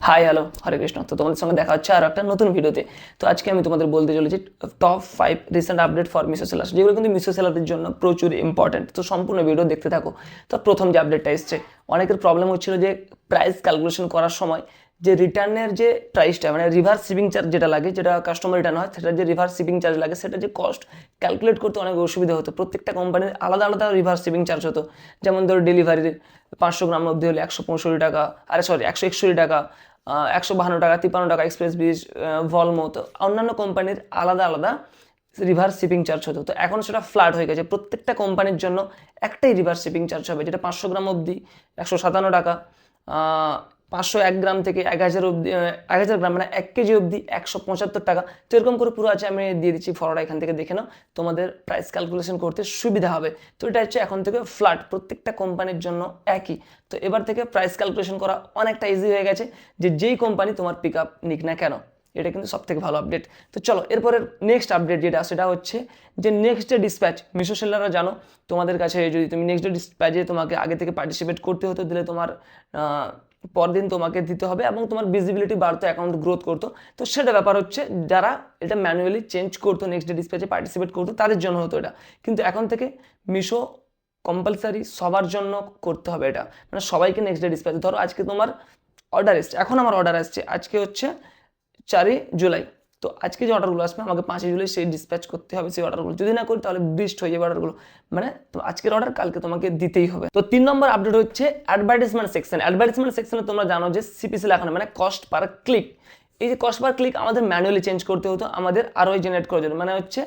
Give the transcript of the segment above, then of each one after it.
Hi hello হরে কৃষ্ণ। তো তোমাদের সঙ্গে দেখা হচ্ছে আর একটা নতুন ভিডিওতে। তো আজকে আমি তোমাদের বলতে চলেছি top 5 recent update for Meesho sellers, যেগুলো কিন্তু মিশো সেলারদের জন্য প্রচুর ইম্পর্টেন্ট। তো সম্পূর্ণ ভিডিও দেখতে থাকো। তো প্রথম যে আপডেটটা এসছে, অনেকের প্রবলেম হচ্ছিল যে প্রাইস ক্যালকুলেশন করার সময় যে রিটার্নের যে প্রাইসটা মানে রিভার্স শিপিং চার্জ যেটা লাগে, যেটা কাস্টমার রিটার্ন হয় সেটার যে রিভার্স শিপিং চার্জ লাগে, সেটা যে কস্ট ক্যালকুলেট করতে অনেক অসুবিধা হতো। প্রত্যেকটা কোম্পানির আলাদা আলাদা রিভার্স শিপিং চার্জ হতো। যেমন ধরো ডেলিভারির 500 গ্রাম অবধি হলে 165 টাকা, 161 টাকা, 152 টাকা, 53 টাকা এক্সপ্রেস ব্রিজ, ভলমো। তো অন্যান্য কোম্পানির আলাদা আলাদা রিভার্স শিপিং চার্জ হতো। তো এখন সেটা ফ্ল্যাট হয়ে গেছে, প্রত্যেকটা কোম্পানির জন্য একটাই রিভার্স শিপিং চার্জ হবে, যেটা 500 গ্রাম অবধি 157 টাকা, 501 গ্রাম থেকে 1000 অবধি, 1000 গ্রাম মানে 1 কেজি অবধি 175 টাকা। তো এরকম করে পুরো আছে, আমি দিয়ে দিচ্ছি ফরওয়ার্ড, এখান থেকে দেখে নাও, তোমাদের প্রাইস ক্যালকুলেশন করতে সুবিধা হবে। তো এটা হচ্ছে এখন থেকে ফ্ল্যাট, প্রত্যেকটা কোম্পানির জন্য একই। তো এবার থেকে প্রাইস ক্যালকুলেশন করা অনেকটা ইজি হয়ে গেছে, যে যেই কোম্পানি তোমার পিক আপ নিক না কেন। এটা কিন্তু সব থেকে ভালো আপডেট। তো চলো এরপরের নেক্সট আপডেট যেটা, সেটা হচ্ছে যে নেক্সট ডে ডিসপ্যাচ। মিশো সেলাররা জানো, তোমাদের কাছে যদি তুমি নেক্সট ডে ডিসপ্যাচে তোমাকে আগে থেকে পার্টিসিপেট করতে হতো, দিলে তোমার পরদিন তোমাকে দিতে হবে এবং তোমার ভিজিবিলিটি বাড়তো, অ্যাকাউন্ট গ্রোথ করতো। তো সেটা ব্যাপার হচ্ছে, যারা এটা ম্যানুয়ালি চেঞ্জ করতো, নেক্সট ডে ডিসপ্যাচে পার্টিসিপেট করতো, তাদের জন্য হতো এটা। কিন্তু এখন থেকে মিশো কম্পালসারি সবার জন্য করতে হবে এটা, মানে সবাইকে নেক্সট ডে ডিসপ্যাচ। ধরো আজকে তোমার অর্ডার এসছে, এখন আমার অর্ডার আসছে, আজকে হচ্ছে 4 জুলাই। তো আজকে যে অর্ডারগুলো আসবে আমাকে 5 জুলাই সেই ডিসপ্যাচ করতে হবে সেই অর্ডারগুলো। যদি না করি তাহলে বিস্ট হয়ে যাবে অর্ডারগুলো, মানে তো আজকের অর্ডার কালকে তোমাকে দিতেই হবে। তো 3 নম্বর আপডেট হচ্ছে অ্যাডভার্টাইজমেন্ট সেকশন। অ্যাডভার্টাইজমেন্ট সেকশনে তোমরা জানো যে সিপিসি লেখানো মানে কস্ট পার ক্লিক। এই যে কস্ট পার ক্লিক আমাদের ম্যানুয়ালি চেঞ্জ করতে হতো, আমাদের আরওআই জেনারেট করার জন্য, মানে হচ্ছে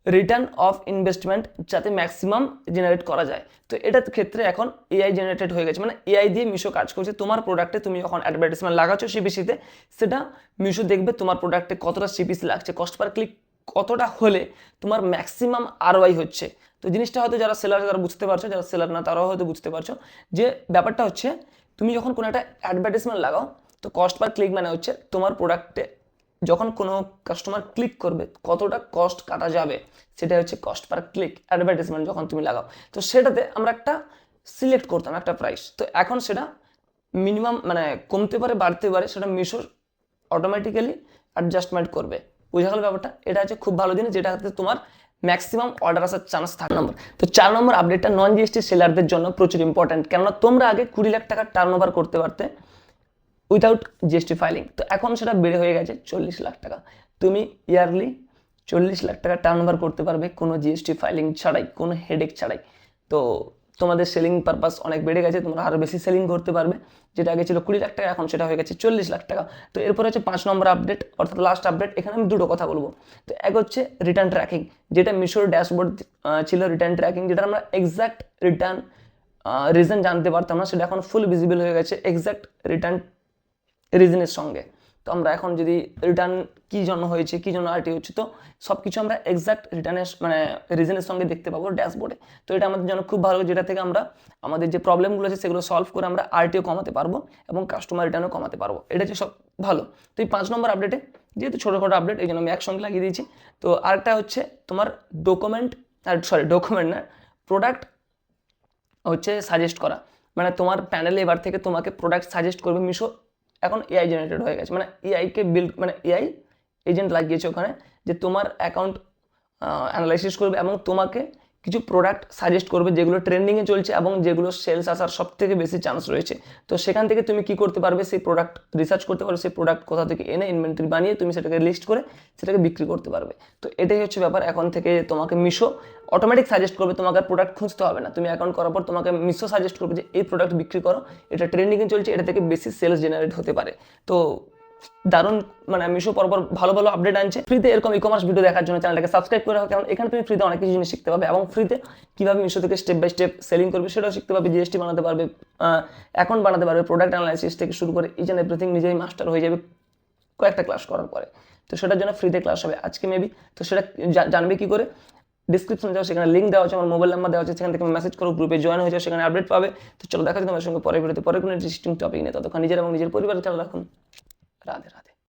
রিটার্ন অফ ইনভেস্টমেন্ট যাতে ম্যাক্সিমাম জেনারেট করা যায়। তো এটার ক্ষেত্রে এখন এআই জেনারেটেড হয়ে গেছে, মানে এআই দিয়ে মিশো কাজ করছে। তোমার প্রোডাক্টে তুমি যখন অ্যাডভার্টাইজমেন্ট লাগাচ্ছ সিপিসিতে, সেটা মিশো দেখবে তোমার প্রোডাক্টে কতটা সিপিসি লাগছে, কস্ট পার ক্লিক কতটা হলে তোমার ম্যাক্সিমাম আরওআই হচ্ছে। তো জিনিসটা হয়তো যারা সেলার তারা বুঝতে পারছো, যারা সেলার না তারাও হয়তো বুঝতে পারছো যে ব্যাপারটা হচ্ছে, তুমি যখন কোনো একটা অ্যাডভার্টাইজমেন্ট লাগাও, তো কস্ট পার ক্লিক মানে হচ্ছে তোমার প্রোডাক্টে যখন কোনো কাস্টমার ক্লিক করবে কতটা কস্ট কাটা যাবে, সেটা হচ্ছে কস্ট পার ক্লিক অ্যাডভার্টাইজমেন্ট যখন তুমি লাগাও। তো সেটাতে আমরা একটা সিলেক্ট করতাম একটা প্রাইস। তো এখন সেটা মিনিমাম মানে কমতে পারে বাড়তে পারে, সেটা মিশো অটোমেটিক্যালি অ্যাডজাস্টমেন্ট করবে। বোঝা গেল ব্যাপারটা? এটা হচ্ছে খুব ভালো জিনিস, যেটাতে তোমার ম্যাক্সিমাম অর্ডার আসার চান্স থাকে। নম্বর তো 4 নম্বর আপডেটটা নন জিএসটি সেলারদের জন্য প্রচুর ইম্পর্টেন্ট, কেননা তোমরা আগে 20 লাখ টাকার টার্ন ওভার করতে পারতে উইথাউট জিএসটি ফাইলিং। তো এখন সেটা বেড়ে হয়ে গেছে 40 লাখ টাকা। তুমি ইয়ারলি 40 লাখ টাকা টার্ন ওভার করতে পারবে কোনো জিএসটি ফাইলিং ছাড়াই, কোনো হেডেক ছাড়াই। তো তোমাদের সেলিং পারপাস অনেক বেড়ে গেছে, তোমরা আরও বেশি সেলিং করতে পারবে। যেটা আগে ছিল 20 লাখ টাকা, এখন সেটা হয়ে গেছে 40 লাখ টাকা। তো এরপর হচ্ছে 5 নম্বর আপডেট, অর্থাৎ লাস্ট আপডেট। এখানে আমি দুটো কথা বলবো। তো এক হচ্ছে রিটার্ন ট্র্যাকিং, যেটা মিশোর ড্যাশবোর্ড ছিল রিটার্ন ট্র্যাকিং, যেটা আমরা এক্সাক্ট রিটার্ন রিজন জানতে পারতাম না, সেটা এখন ফুল ভিজিবল হয়ে গেছে এক্সাক্ট রিটার্ন রিজনের সঙ্গে। তো আমরা এখন যদি রিটার্ন কী জন্য হয়েছে, কী জন্য আরটি হচ্ছে, তো সব কিছু আমরা এক্সাক্ট রিটার্নের মানে রিজনের সঙ্গে দেখতে পাবো ড্যাশবোর্ডে। তো এটা আমাদের জন্য খুব ভালো, যেটা থেকে আমরা আমাদের যে প্রবলেমগুলো আছে সেগুলো সলভ করে আমরা আরটিও কমাতে পারবো এবং কাস্টমার রিটার্নও কমাতে পারবো। এটা হচ্ছে সব ভালো। তো এই 5 নম্বর আপডেটে, যেহেতু ছোটোখাটো আপডেট এই জন্য আমি একসঙ্গে লাগিয়ে দিয়েছি। তো আরেকটা হচ্ছে তোমার ডকুমেন্ট না, প্রোডাক্ট হচ্ছে সাজেস্ট করা। মানে তোমার প্যানেলে এবার থেকে তোমাকে প্রোডাক্ট সাজেস্ট করবে মিশো। এখন এআই জেনারেটেড হয়ে গেছে, মানে এআইকে বিল্ড, মানে এআই এজেন্ট লাগিয়েছে ওখানে, যে তোমার অ্যাকাউন্ট অ্যানালাইসিস করবে এবং তোমাকে কিছু প্রোডাক্ট সাজেস্ট করবে যেগুলো ট্রেন্ডিংয়ে চলছে এবং যেগুলো সেলস আসার সব থেকে বেশি চান্স রয়েছে। তো সেখান থেকে তুমি কি করতে পারবে, সেই প্রোডাক্ট রিসার্চ করতে পারবে, সেই প্রোডাক্ট কোথা থেকে এনে ইনভেন্টরি বানিয়ে তুমি সেটাকে লিস্ট করে সেটাকে বিক্রি করতে পারবে। তো এটাই হচ্ছে ব্যাপার, এখন থেকে তোমাকে মিশো অটোমেটিক সাজেস্ট করবে, তোমাকে আর প্রোডাক্ট খুঁজতে হবে না। তুমি অ্যাকাউন্ট করার পর তোমাকে মিশো সাজেস্ট করবে যে এই প্রোডাক্ট বিক্রি করো, এটা ট্রেন্ডিংয়ে চলছে, এটা থেকে বেশি সেলস জেনারেট হতে পারে। তো দারুণ, মানে মিশো পরপর ভালো ভালো আপডেট আনছে। ফ্রিতে এরকম ই কমার্স ভিডিও দেখার জন্য চ্যানেলটাকে সাবস্ক্রাইব করে রাখো, কারণ এখানে তুমি ফ্রিতে অনেক কিছু জিনিস শিখতে পাবে এবং ফ্রিতে কীভাবে মিশো থেকে স্টেপ বাই স্টেপ সেলিং করবে সেটাও শিখতে পারবে, জিএসটি বানাতে পারবে, অ্যাকাউন্ট বানাতে পারবে, প্রোডাক্ট অ্যানালাইসিস থেকে শুরু করে ইচ অ্যান্ড এভরিথিং নিজেই মাস্টার হয়ে যাবে কয়েকটা ক্লাস করার পরে। তো সেটার জন্য ফ্রিতে ক্লাস হবে আজকে মেবি। তো সেটা জানবে কি করে, ডিসক্রিপশন যাও, সেখানে লিঙ্ক দেওয়া আছে, আমার মোবাইল নাম্বার দেওয়া আছে, সেখান থেকে মেসেজ করো, গ্রুপে জয়েন হয়ে যাও, সেখানে আপডেট পাবে। তো চলো দেখা যাচ্ছে তোমার সঙ্গে পরের ভিডিওতে পরে কোনো ইন্টারেস্টিং টপিক নিয়ে। ততক্ষণ নিজের এবং নিজের পরিবারের খেয়াল রাখুন। রাধে রাধে।